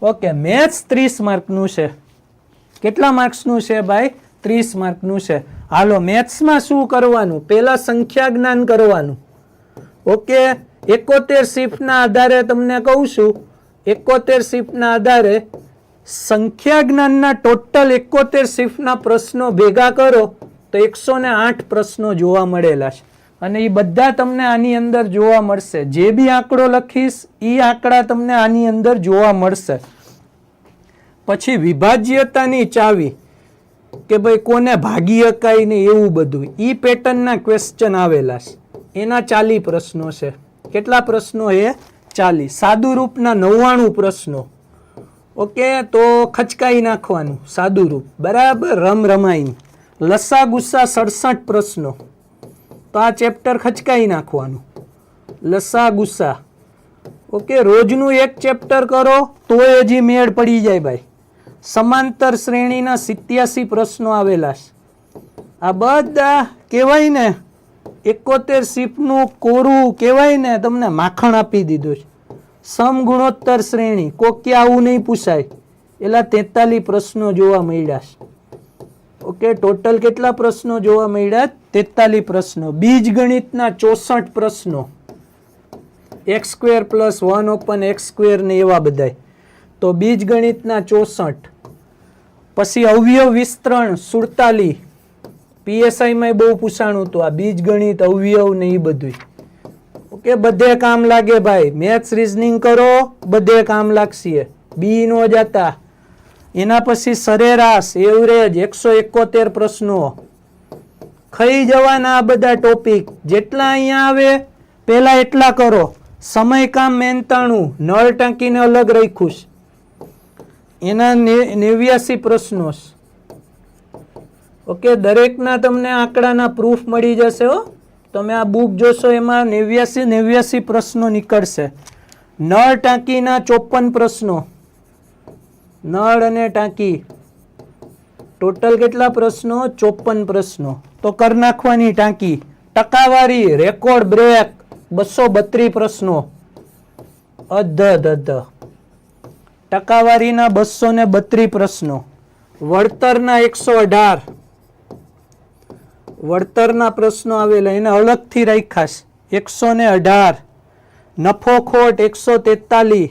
Okay, maths 30 માર્કનું છે. કેટલા માર્ક્સનું છે ભાઈ? 30 માર્કનું છે. હાલો, મેથ્સમાં શું કરવાનું? પહેલા સંખ્યા જ્ઞાન કરવાનું. ઓકે, 71 શિફ્ટના આધારે તમને કહું છું, 71 શિફ્ટના આધારે સંખ્યા જ્ઞાનના ટોટલ 71 શિફ્ટના પ્રશ્નો ભેગા કરો તો 108 પ્રશ્નો જોવા મળેલા છે. અને એ બધા તમને આની અંદર જોવા મળશે. જે બી આંકડો લખીશ એ આંકડા તમને આની અંદર જોવા મળશે. પછી વિભાજ્યતાની ચાવી, કે ભાઈ કોને ભાગી શકાય ને એવું બધું, એ પેટર્નના ક્વેશ્ચન આવેલા છે. એના 40 પ્રશ્નો છે. કેટલા પ્રશ્નો એ? 40. સાદું રૂપના 99 પ્રશ્નો. ઓકે, તો ખચકાઈ નાખવાનું સાદું રૂપ, બરાબર, રમાઈ. લસા ગુસ્સા 67 પ્રશ્નો. તો આ ચેપ્ટર ખચકાઈ નાખવાનું, લસા ગુસ્સા. ઓકે, રોજનું એક ચેપ્ટર કરો તોય હજી મેળ પડી જાય ભાઈ. સમાંતર શ્રેણીના 87 પ્રશ્નો આવેલા છે. આ બધા કહેવાય ને 71 શિફ્ટનું કોરું કહેવાય ને, તમને માખણ આપી દીધું છે. સમગુણોત્તર શ્રેણી, કોકે આવું નહીં પૂછાય. એલા 43 પ્રશ્નો જોવા મળ્યા છે. ઓકે, ટોટલ કેટલા પ્રશ્નો જોવા મળ્યા? 43 પ્રશ્નો. બીજ ગણિતના 64 પ્રશ્નો, x² + 1/x² ને એવા બધાય. તો બીજ ગણિતના 64. પછી અવયવ વિસ્તરણ 47. પીએસઆઈમાં બહુ પૂછાણું હતું આ બીજ ગણિત, અવયવ ને એ બધું. ઓકે, બધે કામ લાગે ભાઈ. મેથ્સ રીઝનિંગ કરો, બધે કામ લાગશે. બી નો જતા. એના પછી સરેરાશ, એવરેજ 171 પ્રશ્નો. ખાઈ જવાના આ બધા ટોપિક. જેટલા અહીંયા આવે પેલા એટલા કરો. સમય કામ 93, નળ ટાંકીને અલગ રાખ્યું છે. એના 89 પ્રશ્નો. ઓકે, દરેકના તમને આંકડાના પ્રૂફ મળી જશે હો. તમે આ બુક જોશો એમાં 89 પ્રશ્નો નીકળશે. નળ ટાંકીના 54 પ્રશ્નો. નળ અને ટાંકી ટોટલ કેટલા પ્રશ્નો? 54 પ્રશ્નો. તો કર નાખવાની ટાંકી. ટકાવારી, રેકોર્ડ બ્રેક 232 પ્રશ્નો. અધ ટકાવારીના 232 પ્રશ્નો. વળતરના 118. વળતરના પ્રશ્નો આવેલા, એને અલગથી રાખ્યા 118. નફો ખોટ 143.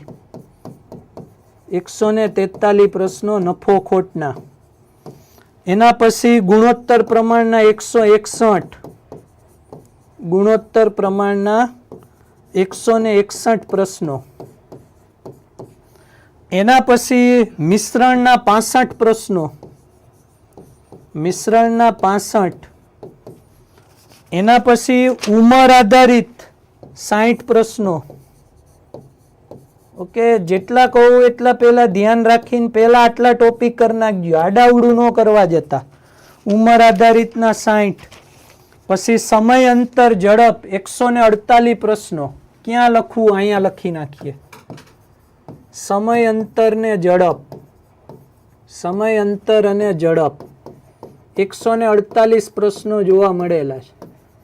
143 પ્રશ્નો નફો ખોટના. એના પછી ગુણોત્તર પ્રમાણના 161. ગુણોત્તર પ્રમાણના 161 પ્રશ્નો. એના પછી મિશ્રણના 65 પ્રશ્નો. મિશ્રણના 65. એના પછી ઉંમર આધારિત 60 પ્રશ્નો. ઓકે, જેટલા કહું એટલા પહેલા ધ્યાન રાખીને પહેલા આટલા ટોપિક કરી નાખજો. આડાવડું ન કરવા જતા. ઉંમર આધારિતના 60. પછી સમય અંતર ઝડપ 148 પ્રશ્નો. ક્યાં લખવું? અહીંયા લખી નાખીએ. સમય અંતર ને ઝડપ, સમય અંતર અને ઝડપ 148 પ્રશ્નો જોવા મળેલા છે.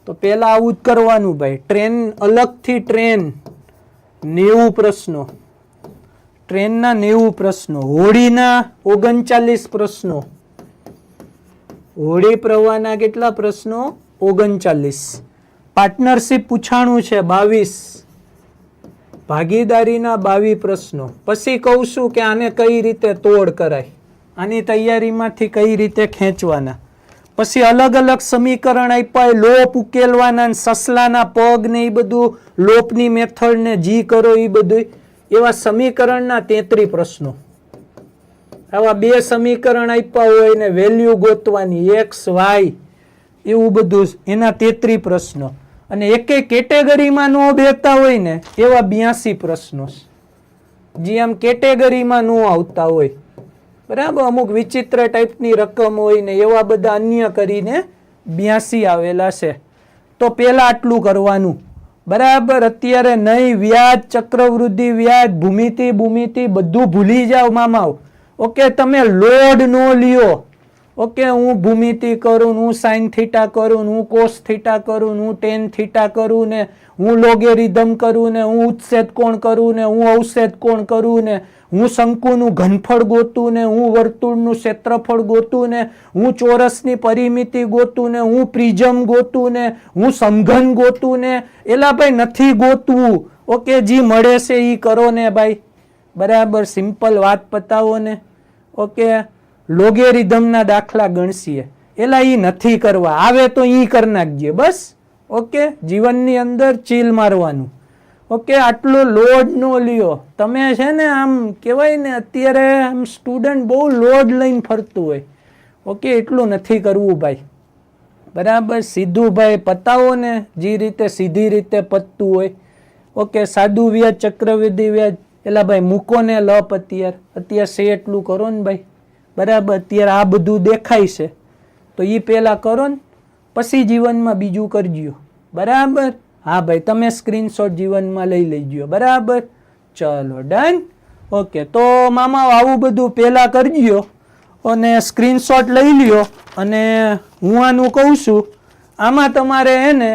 તો પહેલા આવું જ કરવાનું ભાઈ. ટ્રેન અલગથી, ટ્રેન 90 પ્રશ્નો. ટ્રેનના 90 પ્રશ્નો. હોડીના 39 પ્રશ્નો. હોડી પ્રવાહના કેટલા પ્રશ્નો? 39. પાર્ટનરશિપ પૂછાણું છે 22. ભાગીદારીના 22 પ્રશ્નો. પછી કહું છું કે આને કઈ રીતે તોડ કરાય, આની તૈયારીમાંથી કઈ રીતે ખેંચવાના. પછી અલગ અલગ સમીકરણ આપ્યા, લોપ ઉકેલવાના, સસલાના પગ ને એ બધું, લોપની મેથડ ને જી કરો એ બધું. એવા સમીકરણના 33 પ્રશ્નો. આવા 2 સમીકરણ આપ્યા હોય ને વેલ્યુ ગોતવાની, x y એવું બધું, એના 33 પ્રશ્નો. અને એકે કેટેગરીમાં ન બેસતા હોય ને એવા 82 પ્રશ્નો. જે આમ કેટેગરીમાં ન આવતા હોય, બરાબર, અમુક વિચિત્ર ટાઈપની રકમ હોય ને એવા બધા અન્ય કરીને 82 આવેલા છે. તો પેલા આટલું કરવાનું, બરાબર. અત્યારે નહીં, વ્યાજ, ચક્રવૃદ્ધિ વ્યાજ, ભૂમિતિ બધું ભૂલી જાઓ મામાઓ. ઓકે, તમે લોડ નો લ્યો. ઓકે, હું ભૂમિતિ કરું, હું સાઇન થીટા કરું, હું કોસ થીટા કરું, હું ટેન થીટા કરું ને હું લોગેરિધમ કરું ને હું ઉચ્છેદ કોણ કરું ને હું અવછેદ કોણ કરું ને હું શંકુનું ઘનફળ ગોતું ને હું વર્તુળનું ક્ષેત્રફળ ગોતું ને હું ચોરસની પરિમિતિ ગોતું ને હું પ્રિઝમ ગોતું ને હું સમઘન ગોતું ને એલા ભાઈ નથી ગોતવું. ઓકે, જે મળે છે એ કરો ને ભાઈ, બરાબર. સિમ્પલ વાત પતાવો ને. ઓકે, લોગેરિધમના દાખલા ગણસીએ એલા એ નથી કરવા, આવે તો એ કરી નાખજે બસ. ઓકે, જીવનની અંદર ચીલ મારવાનું. ઓકે, આટલો લોડ નો લ્યો. તમે છે ને આમ કહેવાય ને અત્યારે આમ સ્ટુડન્ટ બહુ લોડ લઈને ફરતું હોય. ઓકે, એટલું નથી કરવું ભાઈ, બરાબર. સીધું ભાઈ પતાવો ને જે રીતે સીધી રીતે પતતું હોય. ઓકે, સાદું વ્યાજ, ચક્રવૃદ્ધિ વ્યાજ એલા ભાઈ મૂકો ને લપ અત્યારે છે એટલું કરો ને ભાઈ, બરાબર. અત્યારે આ બધું દેખાય છે તો એ પહેલા કરો ને પછી જીવનમાં બીજું કરજો, બરાબર. હા ભાઈ, તમે સ્ક્રીનશોટ જીવનમાં લઈ લેજો, બરાબર. ચલો ડન. ઓકે, તો મામા આવું બધું પહેલા કરજો અને સ્ક્રીનશોટ લઈ લ્યો. અને હું આનું કહું છું, આમાં તમારે એને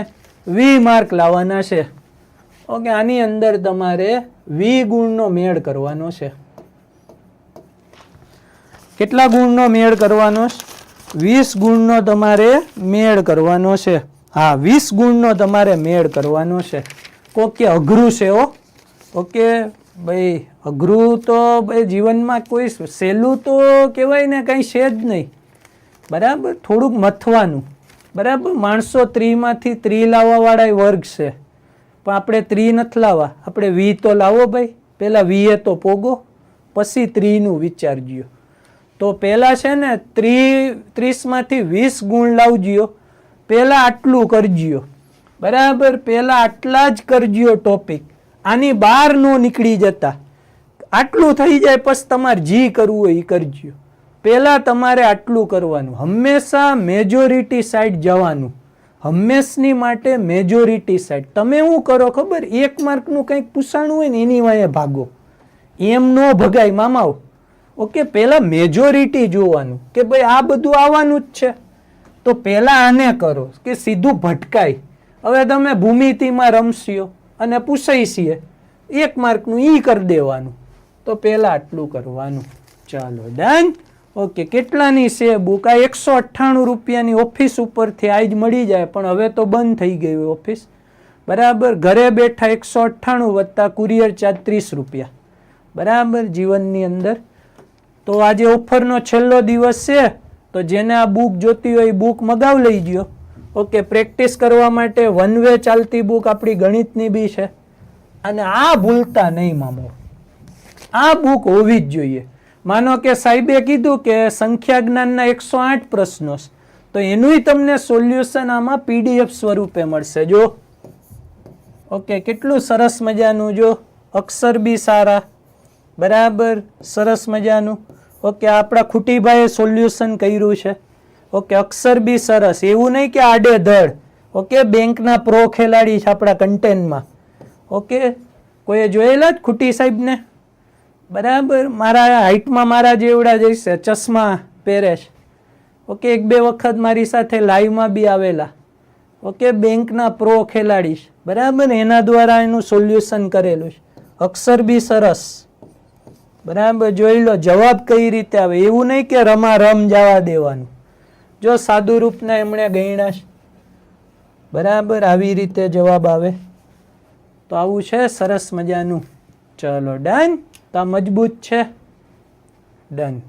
20 માર્ક લાવવાના છે. ઓકે, આની અંદર તમારે 20 ગુણનો મેળ કરવાનો છે. કેટલા ગુણનો મેળ કરવાનો છે? 20 ગુણનો તમારે મેળ કરવાનો છે. હા, 20 ગુણનો તમારે મેળ કરવાનો છે. કોકે અઘરું છે હો. ઓકે ભાઈ, અઘરું તો ભાઈ જીવનમાં કોઈ સહેલું તો કહેવાય ને કંઈ છે જ નહીં, બરાબર. થોડુંક મથવાનું, બરાબર. માણસો 30 માંથી 30 લાવવા વાળા વર્ગ છે, પણ આપણે 30 નથી લાવવા, આપણે 20 તો લાવો ભાઈ. પેલા 20 તો પોગો, પછી 30 નું વિચારજો. તો પેલા છે ને 30 માંથી 20 ગુણ લાવજો. પેલા આટલું કરજો, બરાબર. પેલા આટલા જ કરજો ટોપિક, આની બહાર નો નીકળી જતા. આટલું થઈ જાય પછી તમારે જી કરવું હોય એ કરજો. પેલા તમારે આટલું કરવાનું. હંમેશા મેજોરિટી સાઈડ જવાનું, હંમેશની માટે મેજોરિટી સાઈડ. તમે શું કરો ખબર, 1 માર્કનું કંઈક પૂછાણું હોય ને એની વાંહે ભાગો, એમ નો ભગાય મામાઓ. ઓકે, પેલા મેજોરિટી જોવાનું કે ભાઈ આ બધું આવવાનું જ છે તો પેલા આને કરો કે સીધું ભટકાય. હવે તમે ભૂમિતિમાં રમશો અને પૂછાઈ છીએ 1 માર્કનું ઈ કરી દેવાનું, તો પેલા આટલું કરવાનું. ચાલો ડન. ઓકે, કેટલાની છે બુક? આ 198 રૂપિયાની ઓફિસ ઉપરથી આજ મળી જાય, પણ હવે તો બંધ થઈ ગઈ હોય ઓફિસ, બરાબર. ઘરે બેઠા 198 વત્તા કુરિયર ચાર્જ 30 રૂપિયા, બરાબર. જીવનની અંદર તો આજે ઓફરનો છેલ્લો દિવસ છે, તો જેને આ બુક જોતી હોય એ બુક મગાવ લઈ ગયો. ઓકે, પ્રેક્ટિસ કરવા માટે 1 વે ચાલતી બુક આપણી ગણિતની બી છે. અને આ ભૂલતા નહીં મામો, આ બુક હોવી જ જોઈએ. માનો કે સાહેબે કીધું કે સંખ્યા જ્ઞાનના 108 પ્રશ્નો છે, તો એનુંય તમને સોલ્યુશન આમાં PDF સ્વરૂપે મળશે. જો ઓકે, કેટલું સરસ મજાનું, જો અક્ષર બી સારા, બરાબર. સરસ મજાનું. ઓકે, આપણા ખુટીભાઈએ સોલ્યુશન કર્યું છે. ઓકે, અક્ષર બી સરસ, એવું નહીં કે આડેધડ. ઓકે, બેંકના પ્રો ખેલાડી છે આપણા કન્ટેન્ટમાં. ઓકે, કોઈએ જોયેલા જ ખુટી સાહેબને, બરાબર. મારા હાઇટમાં મારા જેવડા જઈશે, ચશ્મા પહેરે છે. ઓકે, 1-2 વખત મારી સાથે લાઈવમાં બી આવેલા. ઓકે, બેંકના પ્રો ખેલાડી છે, બરાબર. એના દ્વારા એનું સોલ્યુશન કરેલું છે. અક્ષર બી સરસ, બરાબર. જોઈ લો જવાબ કઈ રીતે આવે, એવું નહીં કે રમા રમ જવા દેવાનું. જો સાદુ રૂપના એમણે ગણ્યા છે, બરાબર. આવી રીતે જવાબ આવે. તો આવું છે સરસ મજાનું. ચલો ડન. તો આ મજબૂત છે. ડન.